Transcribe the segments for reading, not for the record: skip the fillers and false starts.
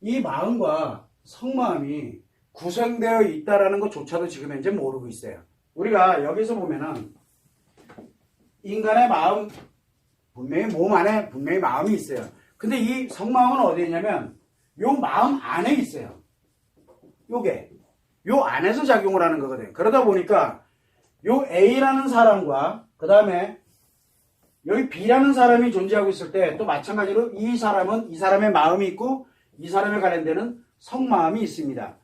이 마음과 성마음이 구성되어 있다라는 것조차도 지금 현재 모르고 있어요. 우리가 여기서 보면은 인간의 마음, 분명히 몸 안에 분명히 마음이 있어요. 근데 이 성마음은 어디에 있냐면 요 마음 안에 있어요. 요게 요 안에서 작용을 하는 거거든요. 그러다 보니까 요 A라는 사람과 그 다음에 여기 B라는 사람이 존재하고 있을 때 또 마찬가지로 이 사람은 이 사람의 마음이 있고 이 사람에 관련되는 성마음이 있습니다.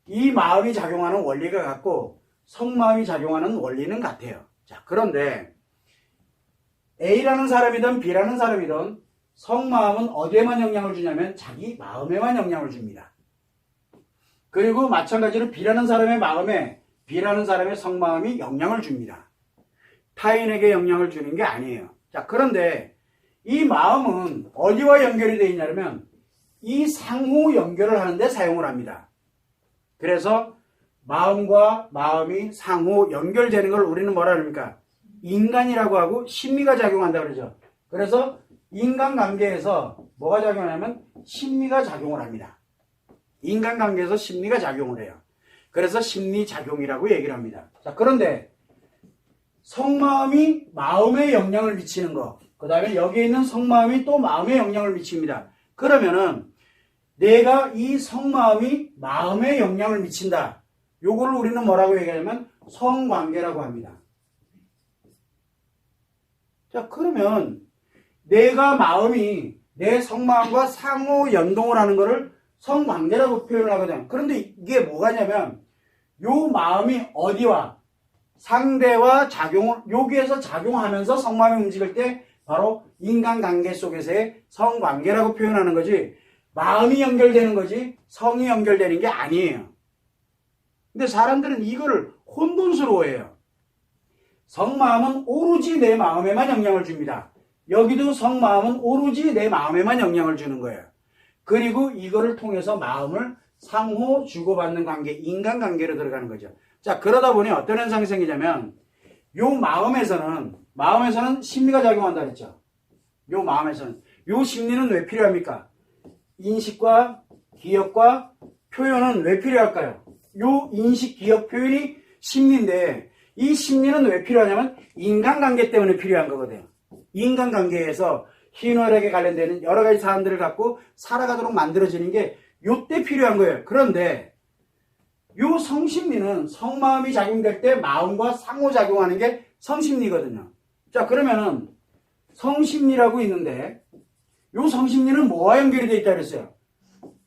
이 마음이 작용하는 원리가 같고 성마음이 작용하는 원리는 같아요. 자, 그런데 A라는 사람이든 B라는 사람이든 성마음은 어디에만 영향을 주냐면 자기 마음에만 영향을 줍니다. 그리고 마찬가지로 B라는 사람의 마음에 B라는 사람의 성마음이 영향을 줍니다. 타인에게 영향을 주는 게 아니에요. 자, 그런데 이 마음은 어디와 연결이 되어 있냐면 이 상호 연결을 하는데 사용을 합니다. 그래서 마음과 마음이 상호 연결되는 걸 우리는 뭐라 그럽니까? 인간이라고 하고 심리가 작용한다 그러죠. 그래서 인간관계에서 뭐가 작용하냐면 심리가 작용을 합니다. 인간관계에서 심리가 작용을 해요. 그래서 심리작용이라고 얘기를 합니다. 자, 그런데 성마음이 마음에 영향을 미치는 거, 그 다음에 여기에 있는 성마음이 또 마음에 영향을 미칩니다. 그러면은 내가 이 성마음이 마음에 영향을 미친다. 요거를 우리는 뭐라고 얘기하냐면 성관계라고 합니다. 자, 그러면 내가 마음이 내 성마음과 상호 연동을 하는 거를 성관계라고 표현을 하거든요. 그런데 이게 뭐가냐면 요 마음이 어디와 상대와 작용을 여기에서 작용하면서 성마음이 움직일 때 바로 인간관계 속에서의 성관계라고 표현하는 거지 마음이 연결되는 거지 성이 연결되는 게 아니에요. 근데 사람들은 이거를 혼돈스러워해요. 성마음은 오로지 내 마음에만 영향을 줍니다. 여기도 성마음은 오로지 내 마음에만 영향을 주는 거예요. 그리고 이거를 통해서 마음을 상호 주고받는 관계, 인간관계로 들어가는 거죠. 자, 그러다 보니 어떤 현상이 생기냐면 요 마음에서는 심리가 작용한다 그랬죠. 요 마음에서는 요 심리는 왜 필요합니까? 인식과 기억과 표현은 왜 필요할까요? 요 인식, 기억, 표현이 심리인데 이 심리는 왜 필요하냐면 인간관계 때문에 필요한 거거든요. 인간관계에서 희노애락에 관련되는 여러 가지 사람들을 갖고 살아가도록 만들어지는 게 요때 필요한 거예요. 그런데 요 성심리는 성마음이 작용될 때 마음과 상호작용하는 게 성심리거든요. 자, 그러면은 성심리라고 있는데 요 성심리는 뭐와 연결이 되어 있다 그랬어요?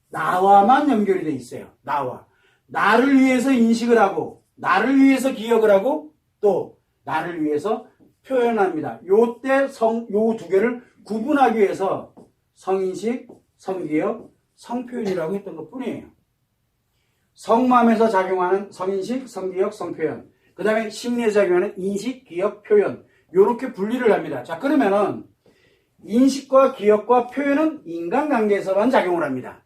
나와만 연결이 되어 있어요. 나와. 나를 위해서 인식을 하고 나를 위해서 기억을 하고 또 나를 위해서 표현합니다. 요때 요 두 개를 구분하기 위해서 성인식, 성기억, 성표현이라고 했던 것 뿐이에요. 성마음에서 작용하는 성인식, 성기억, 성표현. 그 다음에 심리에서 작용하는 인식, 기억, 표현. 요렇게 분리를 합니다. 자, 그러면은 인식과 기억과 표현은 인간관계에서만 작용을 합니다.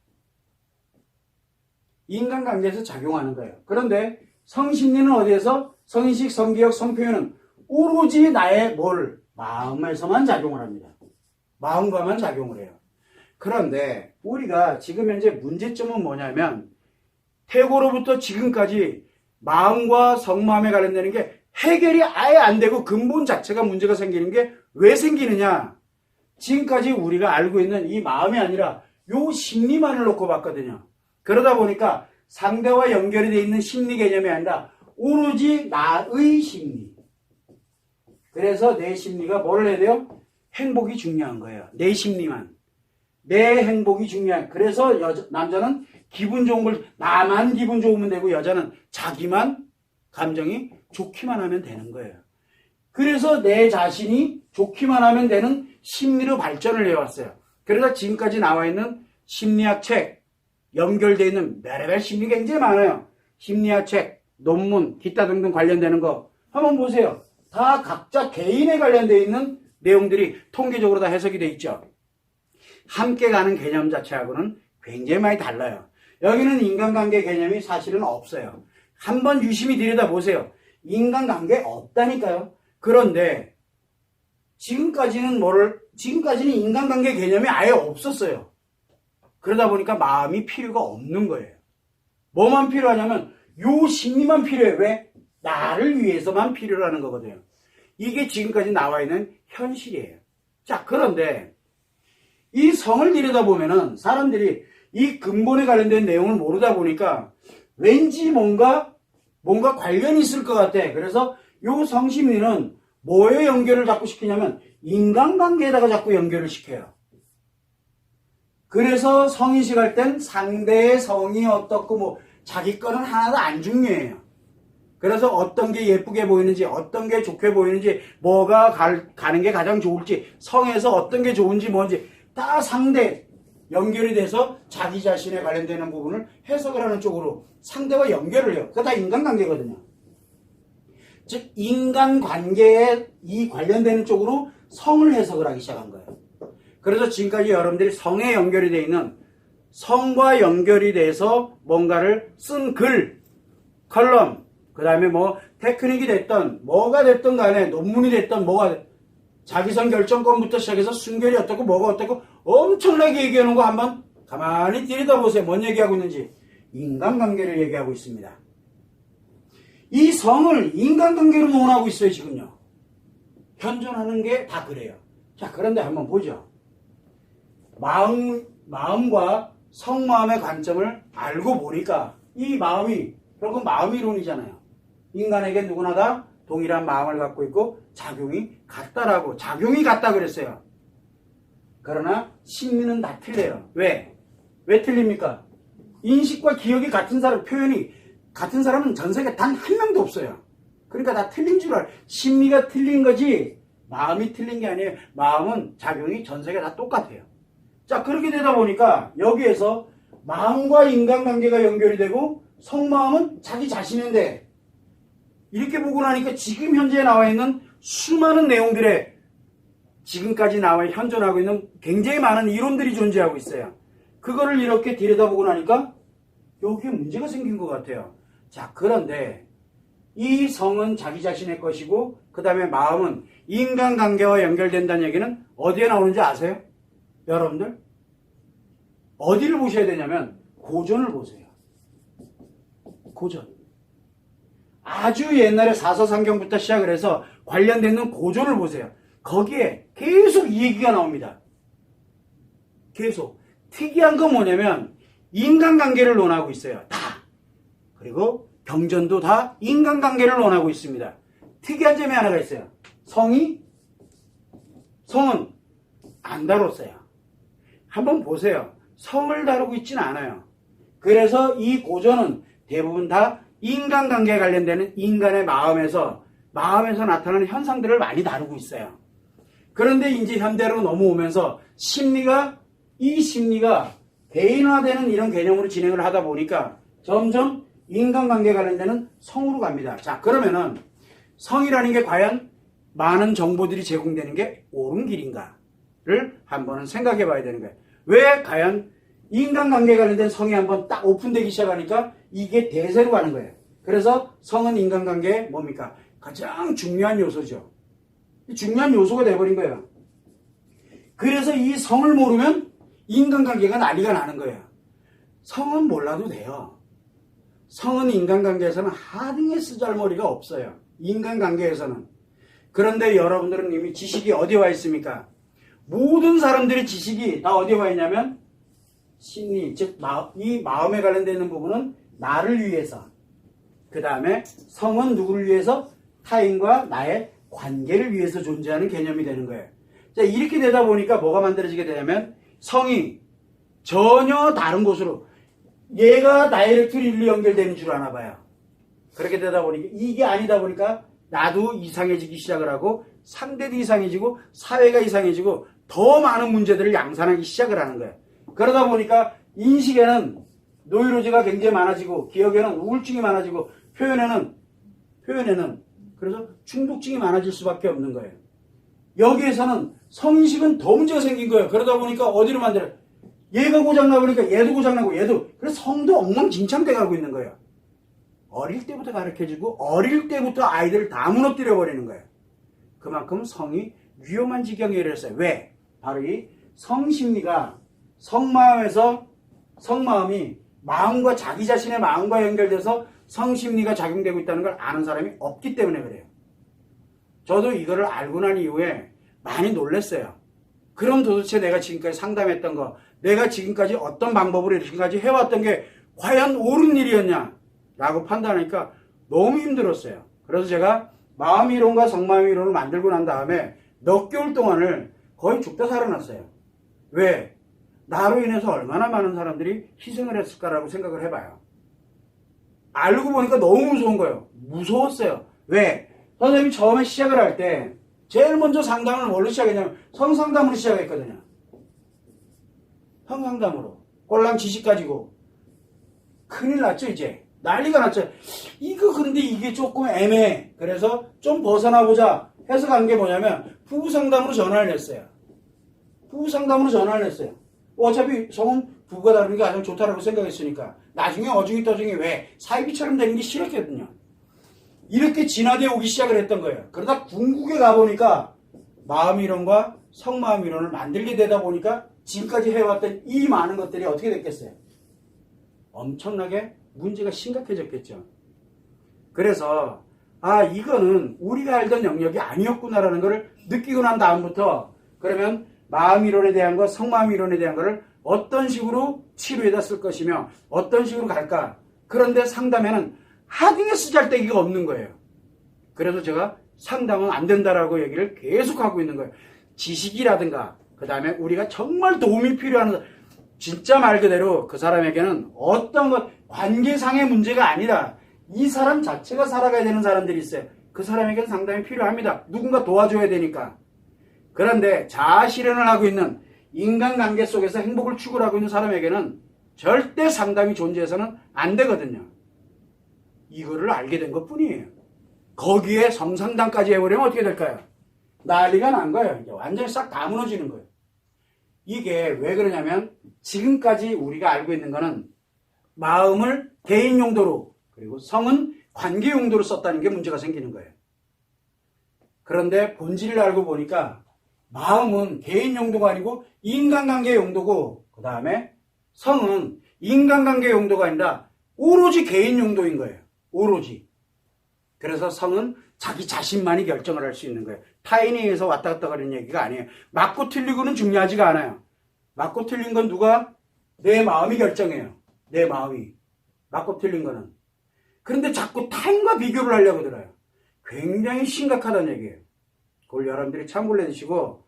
인간관계에서 작용하는 거예요. 그런데 성심리는 어디에서? 성인식, 성기억, 성표현은 오로지 나의 마음에서만 작용을 합니다. 마음과만 작용을 해요. 그런데 우리가 지금 현재 문제점은 뭐냐면 태고로부터 지금까지 마음과 성마음에 관련되는 게 해결이 아예 안 되고 근본 자체가 문제가 생기는 게 왜 생기느냐? 지금까지 우리가 알고 있는 이 마음이 아니라 요 심리만을 놓고 봤거든요. 그러다 보니까 상대와 연결이 되어 있는 심리 개념이 아니라 오로지 나의 심리. 그래서 내 심리가 뭐를 해야 돼요? 행복이 중요한 거예요. 내 심리만. 내 행복이 중요한. 그래서 남자는 기분 좋은 걸 나만 기분 좋으면 되고 여자는 자기만 감정이 좋기만 하면 되는 거예요. 그래서 내 자신이 좋기만 하면 되는 심리로 발전을 해왔어요. 그래서 지금까지 나와 있는 심리학 책, 연결되어 있는 별의별 심리가 굉장히 많아요. 심리학 책, 논문, 기타 등등 관련되는 거 한번 보세요. 다 각자 개인에 관련되어 있는 내용들이 통계적으로 다 해석이 되어 있죠. 함께 가는 개념 자체하고는 굉장히 많이 달라요. 여기는 인간관계 개념이 사실은 없어요. 한번 유심히 들여다보세요. 인간관계 없다니까요. 그런데 지금까지는 인간관계 개념이 아예 없었어요. 그러다 보니까 마음이 필요가 없는 거예요. 뭐만 필요하냐면 요 심리만 필요해. 왜? 나를 위해서만 필요로 하는 거거든요. 이게 지금까지 나와 있는 현실이에요. 자, 그런데 이 성을 들여다보면은 사람들이 이 근본에 관련된 내용을 모르다 보니까 왠지 뭔가 관련이 있을 것 같아. 그래서 요 성심리는 뭐에 연결을 자꾸 시키냐면 인간관계에다가 자꾸 연결을 시켜요. 그래서 성인식 할 땐 상대의 성이 어떻고 뭐 자기 거는 하나도 안 중요해요. 그래서 어떤 게 예쁘게 보이는지, 어떤 게 좋게 보이는지, 뭐가 가는 게 가장 좋을지, 성에서 어떤 게 좋은지 뭔지 다 상대 연결이 돼서 자기 자신에 관련되는 부분을 해석을 하는 쪽으로 상대와 연결을 해요. 그거 다 인간관계거든요. 즉 인간관계에 이 관련되는 쪽으로 성을 해석을 하기 시작한 거예요. 그래서 지금까지 여러분들이 성에 연결이 되어 있는 성과 연결이 돼서 뭔가를 쓴 글, 컬럼, 그 다음에 뭐 테크닉이 됐던 뭐가 됐던 간에 논문이 됐던 뭐가 자기성 결정권부터 시작해서 순결이 어떻고 뭐가 어떻고 엄청나게 얘기하는 거 한번 가만히 들여다보세요. 뭔 얘기하고 있는지. 인간관계를 얘기하고 있습니다. 이 성을 인간관계로 논하고 있어요. 지금요. 현존하는 게 다 그래요. 자, 그런데 한번 보죠. 마음과 성마음의 관점을 알고 보니까 이 마음이 결국 마음이론이잖아요. 인간에게 누구나 다 동일한 마음을 갖고 있고 작용이 같다라고. 작용이 같다 그랬어요. 그러나 심리는 다 틀려요. 왜? 왜 틀립니까? 인식과 기억이 같은 사람, 표현이 같은 사람은 전 세계 단 한 명도 없어요. 그러니까 다 틀린 줄 알아요. 심리가 틀린 거지 마음이 틀린 게 아니에요. 마음은 작용이 전 세계 다 똑같아요. 자, 그렇게 되다 보니까 여기에서 마음과 인간관계가 연결이 되고 성마음은 자기 자신인데 이렇게 보고 나니까 지금 현재 나와 있는 수많은 내용들에 지금까지 나와 현존하고 있는 굉장히 많은 이론들이 존재하고 있어요. 그거를 이렇게 들여다보고 나니까 여기에 문제가 생긴 것 같아요. 자, 그런데 이 성은 자기 자신의 것이고 그 다음에 마음은 인간관계와 연결된다는 얘기는 어디에 나오는지 아세요? 여러분들? 어디를 보셔야 되냐면 고전을 보세요. 고전. 아주 옛날에 사서상경부터 시작을 해서 관련되는 고전을 보세요. 거기에 계속 이 얘기가 나옵니다. 계속. 특이한 건 뭐냐면 인간관계를 논하고 있어요. 다. 그리고 경전도 다 인간관계를 논하고 있습니다. 특이한 점이 하나가 있어요. 성은 안 다뤘어요. 한번 보세요. 성을 다루고 있지는 않아요. 그래서 이 고전은 대부분 다 인간관계에 관련되는 인간의 마음에서 나타나는 현상들을 많이 다루고 있어요. 그런데 이제 현대로 넘어오면서 이 심리가 개인화되는 이런 개념으로 진행을 하다 보니까 점점 인간관계에 관련되는 성으로 갑니다. 자, 그러면은 성이라는 게 과연 많은 정보들이 제공되는 게 옳은 길인가를 한번은 생각해 봐야 되는 거예요. 왜 과연 인간관계에 관련된 성이 한번 딱 오픈되기 시작하니까 이게 대세로 가는 거예요. 그래서 성은 인간관계의 뭡니까? 가장 중요한 요소죠. 중요한 요소가 돼버린 거예요. 그래서 이 성을 모르면 인간관계가 난리가 나는 거예요. 성은 몰라도 돼요. 성은 인간관계에서는 하등의 쓰잘머리가 없어요. 인간관계에서는. 그런데 여러분들은 이미 지식이 어디에 와 있습니까? 모든 사람들의 지식이 다 어디에 와 있냐면 심리, 즉 이 마음에 관련되는 부분은 나를 위해서, 그 다음에 성은 누구를 위해서? 타인과 나의 관계를 위해서 존재하는 개념이 되는 거예요. 자, 이렇게 되다 보니까 뭐가 만들어지게 되냐면 성이 전혀 다른 곳으로 얘가 다이렉트로 일로 연결되는 줄 아나 봐요. 그렇게 되다 보니까 이게 아니다 보니까 나도 이상해지기 시작을 하고 상대도 이상해지고 사회가 이상해지고 더 많은 문제들을 양산하기 시작을 하는 거예요. 그러다 보니까 인식에는 노이로제가 굉장히 많아지고 기억에는 우울증이 많아지고 표현에는 그래서 중독증이 많아질 수밖에 없는 거예요. 여기에서는 성인식은 더 문제가 생긴 거예요. 그러다 보니까 어디로 만들어요? 얘가 고장나 보니까 얘도 고장나고 얘도. 그래서 성도 엉망진창돼 가고 있는 거예요. 어릴 때부터 가르쳐주고 어릴 때부터 아이들을 다 무너뜨려 버리는 거예요. 그만큼 성이 위험한 지경에 이르렀어요. 왜? 바로 이 성심리가 성마음에서 성마음이 마음과 자기 자신의 마음과 연결돼서 성심리가 작용되고 있다는 걸 아는 사람이 없기 때문에 그래요. 저도 이거를 알고 난 이후에 많이 놀랐어요. 그럼 도대체 내가 지금까지 상담했던 거, 내가 지금까지 어떤 방법으로 이렇게까지 해왔던 게 과연 옳은 일이었냐? 라고 판단하니까 너무 힘들었어요. 그래서 제가 마음이론과 성마음이론을 만들고 난 다음에 몇 개월 동안을 거의 죽다 살아났어요. 왜? 나로 인해서 얼마나 많은 사람들이 희생을 했을까라고 생각을 해봐요. 알고 보니까 너무 무서운 거예요. 무서웠어요. 왜? 선생님이 처음에 시작을 할 때 제일 먼저 상담을 뭘로 시작했냐면 성상담으로 시작했거든요. 성상담으로. 꼴랑 지식 가지고. 큰일 났죠 이제. 난리가 났죠. 이거 근데 이게 조금 애매해. 그래서 좀 벗어나보자 해서 간 게 뭐냐면 부부상담으로 전화를 냈어요. 부부상담으로 전화를 냈어요. 어차피 성은 부부가 다루는 게 가장 좋다라고 생각했으니까 나중에 어중이 떠중이 왜 사이비처럼 되는 게 싫었거든요. 이렇게 진화되어 오기 시작을 했던 거예요. 그러다 궁극에 가보니까 마음이론과 성마음이론을 만들게 되다 보니까 지금까지 해왔던 이 많은 것들이 어떻게 됐겠어요? 엄청나게 문제가 심각해졌겠죠. 그래서 이거는 우리가 알던 영역이 아니었구나라는 것을 느끼고 난 다음부터 그러면 마음이론에 대한 것, 성마음이론에 대한 것을 어떤 식으로 치료에다 쓸 것이며 어떤 식으로 갈까. 그런데 상담에는 하등에 쓰잘데기가 없는 거예요. 그래서 제가 상담은 안 된다라고 얘기를 계속하고 있는 거예요. 지식이라든가 그 다음에 우리가 정말 도움이 필요한 진짜 말 그대로 그 사람에게는 어떤 것 관계상의 문제가 아니라 이 사람 자체가 살아가야 되는 사람들이 있어요. 그 사람에게는 상담이 필요합니다. 누군가 도와줘야 되니까. 그런데 자아 실현을 하고 있는 인간관계 속에서 행복을 추구하고 있는 사람에게는 절대 상담이 존재해서는 안 되거든요. 이거를 알게 된 것 뿐이에요. 거기에 성상담까지 해버리면 어떻게 될까요? 난리가 난 거예요. 이제 완전히 싹 다 무너지는 거예요. 이게 왜 그러냐면 지금까지 우리가 알고 있는 거는 마음을 개인 용도로 그리고 성은 관계 용도로 썼다는 게 문제가 생기는 거예요. 그런데 본질을 알고 보니까 마음은 개인 용도가 아니고 인간관계 용도고 그 다음에 성은 인간관계 용도가 아니라 오로지 개인 용도인 거예요. 오로지. 그래서 성은 자기 자신만이 결정을 할 수 있는 거예요. 타인에 의해서 왔다 갔다 가는 얘기가 아니에요. 맞고 틀리고는 중요하지가 않아요. 맞고 틀린 건 누가? 내 마음이 결정해요. 내 마음이. 맞고 틀린 거는. 그런데 자꾸 타인과 비교를 하려고 들어요. 굉장히 심각하다는 얘기예요. 그걸 여러분들이 참고를 해주시고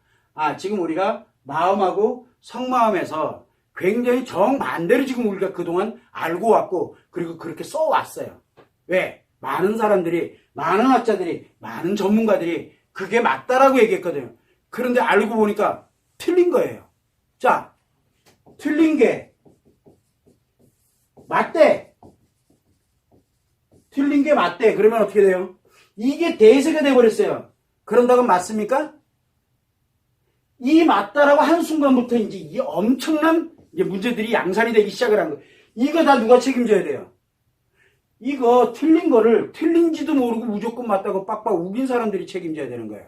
지금 우리가 마음하고 성마음에서 굉장히 정반대로 지금 우리가 그동안 알고 왔고 그리고 그렇게 써왔어요. 왜? 많은 사람들이, 많은 학자들이, 많은 전문가들이 그게 맞다라고 얘기했거든요. 그런데 알고 보니까 틀린 거예요. 자, 틀린 게 맞대. 틀린 게 맞대. 그러면 어떻게 돼요? 이게 대세가 돼버렸어요. 그런다고 맞습니까? 이 맞다라고 한순간부터 이제 이 엄청난 이제 문제들이 양산이 되기 시작을 한 거예요. 이거 다 누가 책임져야 돼요? 이거 틀린 거를 틀린지도 모르고 무조건 맞다고 빡빡 우긴 사람들이 책임져야 되는 거예요.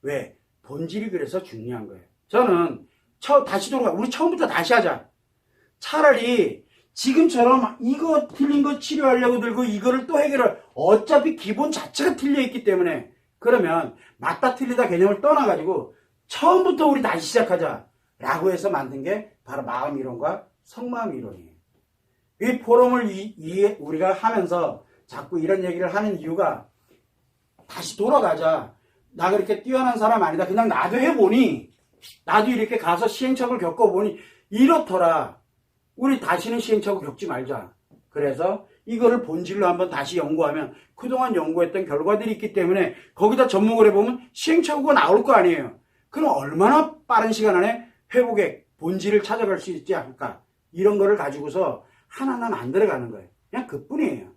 왜? 본질이 그래서 중요한 거예요. 저는 다시 돌아가. 우리 처음부터 다시 하자. 차라리 지금처럼 이거 틀린 거 치료하려고 들고 이거를 또 해결할 어차피 기본 자체가 틀려 있기 때문에 그러면 맞다 틀리다 개념을 떠나가지고 처음부터 우리 다시 시작하자 라고 해서 만든 게 바로 마음이론과 성마음이론이에요. 이 포럼을 우리가 하면서 자꾸 이런 얘기를 하는 이유가 다시 돌아가자. 나 그렇게 뛰어난 사람 아니다. 그냥 나도 해보니 나도 이렇게 가서 시행착오를 겪어보니 이렇더라. 우리 다시는 시행착오 겪지 말자. 그래서 이거를 본질로 한번 다시 연구하면 그동안 연구했던 결과들이 있기 때문에 거기다 접목을 해보면 시행착오가 나올 거 아니에요. 그럼 얼마나 빠른 시간 안에 회복의 본질을 찾아갈 수 있지 않을까. 이런 거를 가지고서 하나하나 만들어가는 거예요. 그냥 그뿐이에요.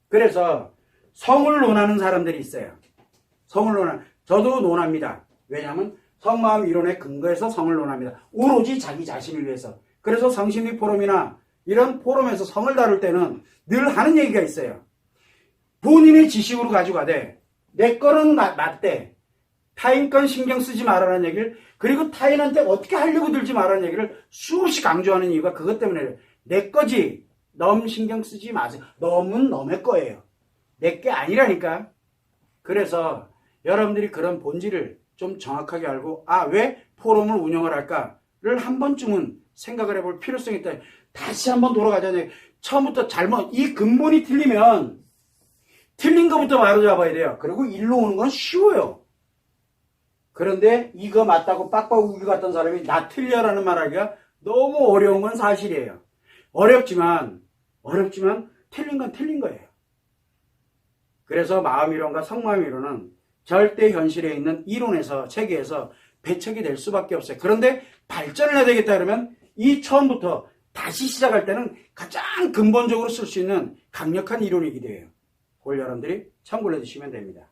그래서 성을 논하는 사람들이 있어요. 성을 논하는, 저도 논합니다. 왜냐하면 성마음 이론에 근거해서 성을 논합니다. 오로지 자기 자신을 위해서. 그래서 성심리 포럼이나 이런 포럼에서 성을 다룰 때는 늘 하는 얘기가 있어요. 본인의 지식으로 가지고 가되 내 거는 맞대. 타인 건 신경 쓰지 말라는 얘기를, 그리고 타인한테 어떻게 하려고 들지 말라는 얘기를 수없이 강조하는 이유가 그것 때문에 내 거지. 너무 신경 쓰지 마세요. 너는 너의 거예요. 내 게 아니라니까. 그래서 여러분들이 그런 본질을 좀 정확하게 알고 왜 포럼을 운영을 할까를 한 번쯤은 생각을 해볼 필요성이 있다. 다시 한번 돌아가자니 처음부터 이 근본이 틀리면 틀린 것부터 바로 잡아야 돼요. 그리고 일로 오는 건 쉬워요. 그런데 이거 맞다고 빡빡우기 같던 사람이 나 틀려라는 말하기가 너무 어려운 건 사실이에요. 어렵지만 틀린 건 틀린 거예요. 그래서 마음이론과 성마음이론은 절대 현실에 있는 이론에서 체계에서 배척이 될 수밖에 없어요. 그런데 발전을 해야 되겠다 그러면 이 처음부터 다시 시작할 때는 가장 근본적으로 쓸 수 있는 강력한 이론이기도 해요. 그걸 여러분들이 참고를 해주시면 됩니다.